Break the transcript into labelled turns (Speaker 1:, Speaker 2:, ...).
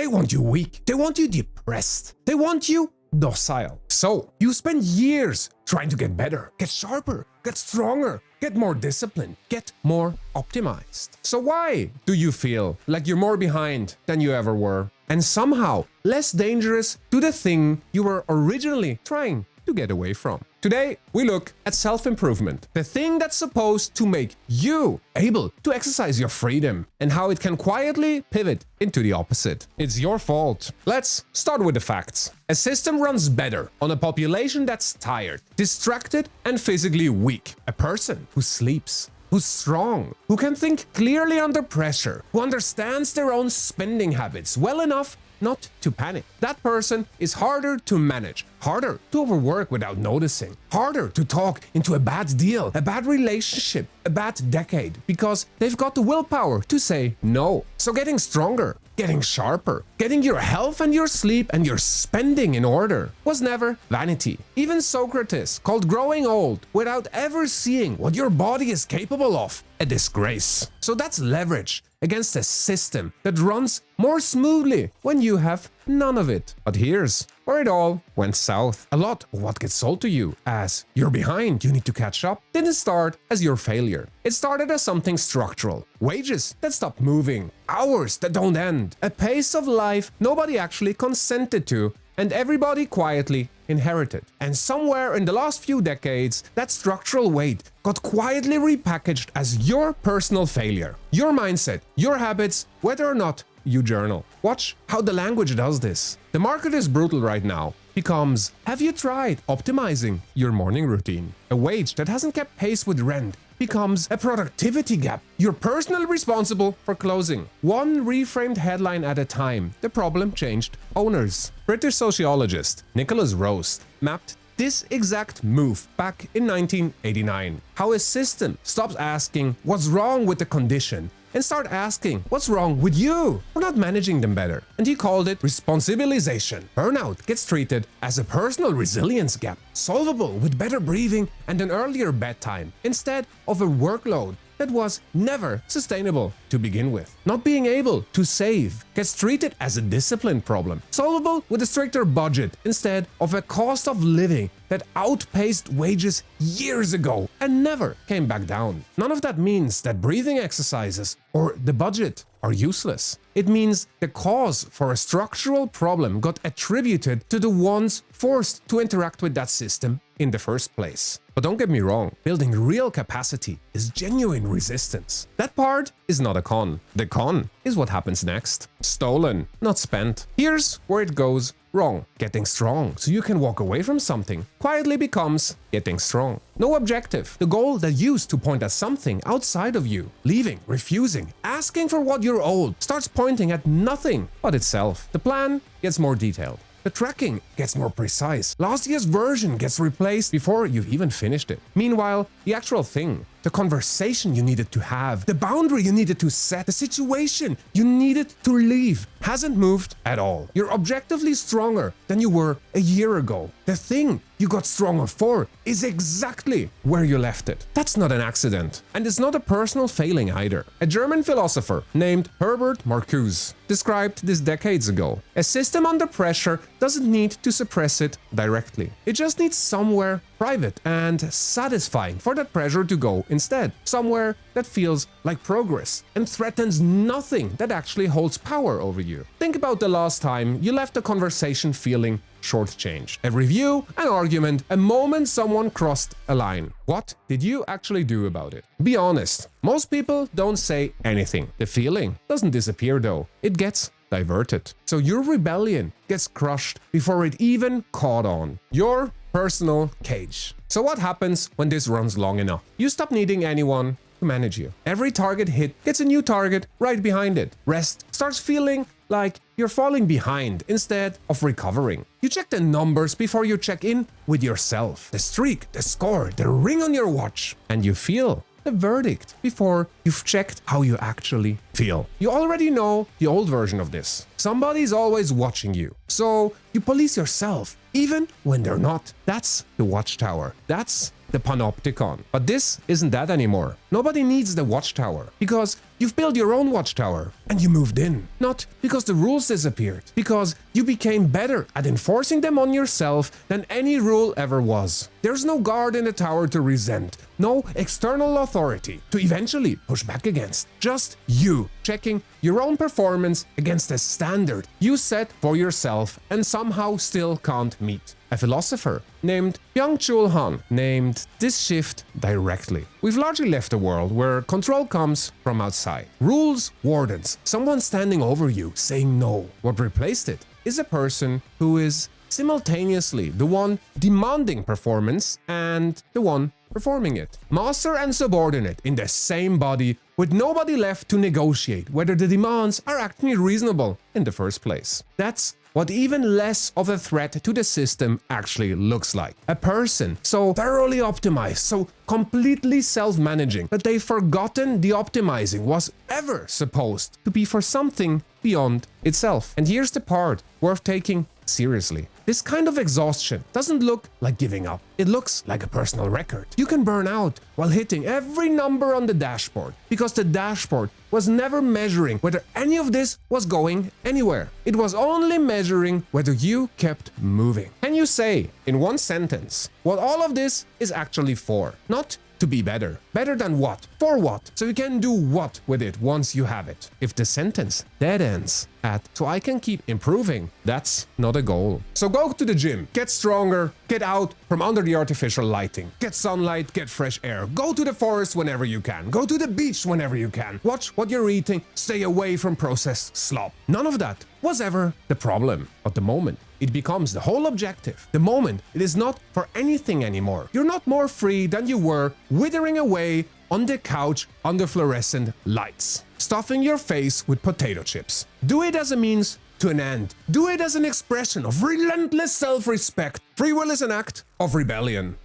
Speaker 1: They want you weak. They want you depressed. They want you docile. So you spend years trying to get better, get sharper, get stronger, get more disciplined, get more optimized. So why do you feel like you're more behind than you ever were? And somehow less dangerous to the thing you were originally trying to get away from. Today, we look at self-improvement, the thing that's supposed to make you able to exercise your freedom, and how it can quietly pivot into the opposite. It's your fault. Let's start with the facts. A system runs better on a population that's tired, distracted, and physically weak. A person who sleeps, who's strong, who can think clearly under pressure, who understands their own spending habits well enough not to panic. That person is harder to manage, harder to overwork without noticing, harder to talk into a bad deal, a bad relationship, a bad decade, because they've got the willpower to say no. So getting stronger, getting sharper, getting your health and your sleep and your spending in order was never vanity. Even Socrates called growing old without ever seeing what your body is capable of a disgrace. So that's leverage against a system that runs more smoothly when you have none of it. But here's where it all went south. A lot of what gets sold to you as you're behind, you need to catch up, didn't start as your failure. It started as something structural. Wages that stop moving, hours that don't end, a pace of life nobody actually consented to, and everybody quietly inherited. And somewhere in the last few decades, that structural weight got quietly repackaged as your personal failure, your mindset, your habits, whether or not you journal. Watch how the language does this. The market is brutal right now. Becomes, have you tried optimizing your morning routine? A wage that hasn't kept pace with rent becomes a productivity gap you're personally responsible for closing. One reframed headline at a time, the problem changed owners. British sociologist Nicholas Rose mapped this exact move back in 1989. How a system stops asking what's wrong with the condition and start asking what's wrong with you for not managing them better. And he called it responsibilization. Burnout gets treated as a personal resilience gap, solvable with better breathing and an earlier bedtime, instead of a workload that was never sustainable to begin with. Not being able to save gets treated as a discipline problem, solvable with a stricter budget instead of a cost of living that outpaced wages years ago and never came back down. None of that means that breathing exercises or the budget are useless. It means the cause for a structural problem got attributed to the ones forced to interact with that system in the first place. But don't get me wrong, building real capacity is genuine resistance. That part is not a con. The con is what happens next. Stolen, not spent. Here's where it goes wrong. Getting strong so you can walk away from something quietly becomes getting strong. No objective. The goal that used to point at something outside of you, leaving, refusing, asking for what you're owed, starts pointing at nothing but itself. The plan gets more detailed. The tracking gets more precise. Last year's version gets replaced before you've even finished it. Meanwhile, the actual thing, the conversation you needed to have, the boundary you needed to set, the situation you needed to leave hasn't moved at all. You're objectively stronger than you were a year ago. The thing you got stronger for is exactly where you left it. That's not an accident. And it's not a personal failing either. A German philosopher named Herbert Marcuse described this decades ago. A system under pressure doesn't need to suppress it directly. It just needs somewhere private and satisfying for that pressure to go instead. Somewhere that feels like progress and threatens nothing that actually holds power over you. Think about the last time you left a conversation feeling shortchanged. A review, an argument, a moment someone crossed a line. What did you actually do about it? Be honest. Most people don't say anything. The feeling doesn't disappear though. It gets diverted. So your rebellion gets crushed before it even caught on. Your personal cage. So what happens when this runs long enough? You stop needing anyone to manage you. Every target hit gets a new target right behind it. Rest starts feeling like you're falling behind instead of recovering. You check the numbers before you check in with yourself. The streak, the score, the ring on your watch. And you feel the verdict before you've checked how you actually feel. You already know the old version of this. Somebody's always watching you. So you police yourself, even when they're not. That's the watchtower. That's the panopticon. But this isn't that anymore. Nobody needs the watchtower because You've built your own watchtower and you moved in. Not because the rules disappeared, because you became better at enforcing them on yourself than any rule ever was. There's no guard in the tower to resent, no external authority to eventually push back against. Just you checking your own performance against a standard you set for yourself and somehow still can't meet. A philosopher named Byung-Chul Han named this shift directly. We've largely left a world where control comes from outside. Rules, wardens, someone standing over you saying no. What replaced it is a person who is simultaneously the one demanding performance and the one performing it. Master and subordinate in the same body, with nobody left to negotiate whether the demands are actually reasonable in the first place. That's what even less of a threat to the system actually looks like. A person so thoroughly optimized, so completely self-managing that they've forgotten the optimizing was ever supposed to be for something beyond itself. And here's the part worth taking seriously. This kind of exhaustion doesn't look like giving up. It looks like a personal record. You can burn out while hitting every number on the dashboard because the dashboard was never measuring whether any of this was going anywhere. It was only measuring whether you kept moving. Can you say in one sentence what all of this is actually for? Not to be better. Better than what? For what? So you can do what with it once you have it. If the sentence dead ends at "so I can keep improving," that's not a goal. So go to the gym, get stronger, get out from under the artificial lighting, get sunlight, get fresh air, go to the forest whenever you can, go to the beach whenever you can, watch what you're eating, stay away from processed slop. None of that was ever the problem. But the moment it becomes the whole objective, the moment it is not for anything anymore, you're not more free than you were withering away on the couch under fluorescent lights, stuffing your face with potato chips. Do it as a means to an end. Do it as an expression of relentless self-respect. Free will is an act of rebellion.